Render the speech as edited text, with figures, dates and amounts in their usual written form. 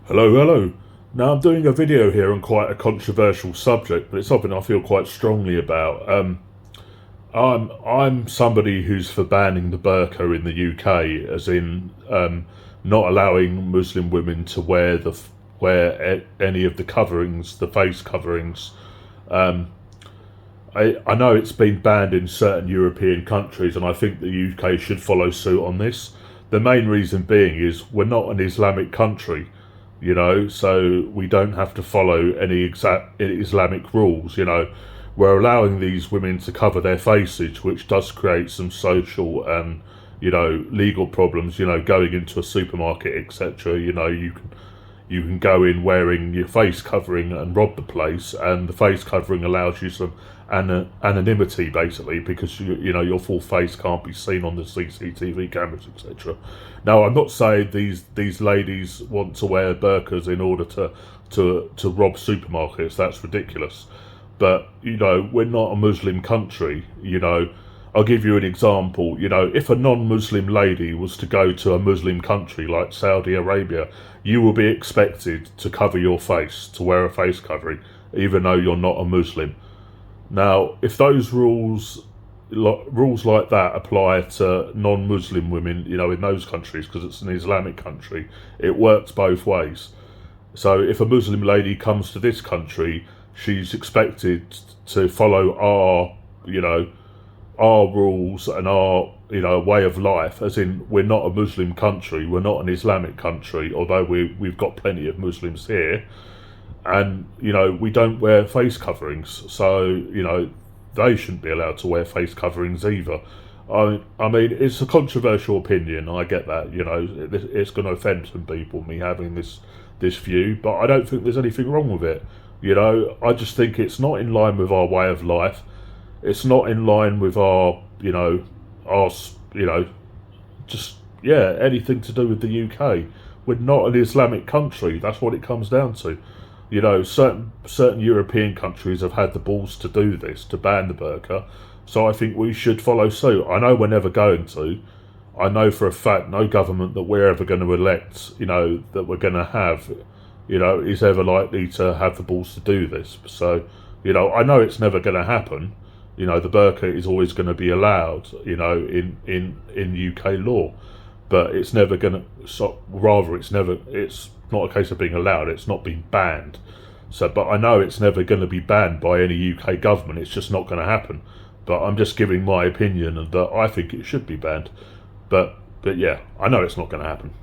Hello, hello. Now I'm doing a video here on quite a controversial subject, but it's something I feel quite strongly about. I'm somebody who's for banning the burqa in the UK, as in not allowing Muslim women to wear any of the coverings, the face coverings. I know it's been banned in certain European countries, and I think the UK should follow suit on this. The main reason being is we're not an Islamic country, so we don't have to follow any exact Islamic rules. We're allowing these women to cover their faces, which does create some social and legal problems. Going into a supermarket, etc. You can go in wearing your face covering and rob the place, and the face covering allows you some anonymity, basically, because your full face can't be seen on the CCTV cameras, etc. Now, I'm not saying these ladies want to wear burqas in order to rob supermarkets. That's ridiculous. But we're not a Muslim country. I'll give you an example. If a non-Muslim lady was to go to a Muslim country like Saudi Arabia, you will be expected to cover your face, to wear a face covering, even though you're not a Muslim. Now, if those rules like that apply to non-Muslim women, in those countries, because it's an Islamic country, it works both ways. So if a Muslim lady comes to this country, she's expected to follow our rules and our way of life, as in we're not a Muslim country, we're not an Islamic country, although we've got plenty of Muslims here, and we don't wear face coverings, so they shouldn't be allowed to wear face coverings either. I mean, it's a controversial opinion. I get that. It's going to offend some people, me having this view, but I don't think there's anything wrong with it. I just think it's not in line with our way of life. It's not in line with our, anything to do with the UK. We're not an Islamic country. That's what it comes down to. Certain European countries have had the balls to do this, to ban the burqa. So I think we should follow suit. I know we're never going to. I know for a fact no government that we're ever going to elect, that we're going to have, is ever likely to have the balls to do this. So, I know it's never going to happen. The burqa is always going to be allowed, in UK law, but it's never going to. It's not a case of being allowed. It's not being banned. So, but I know it's never going to be banned by any UK government. It's just not going to happen. But I'm just giving my opinion that I think it should be banned. But yeah, I know it's not going to happen.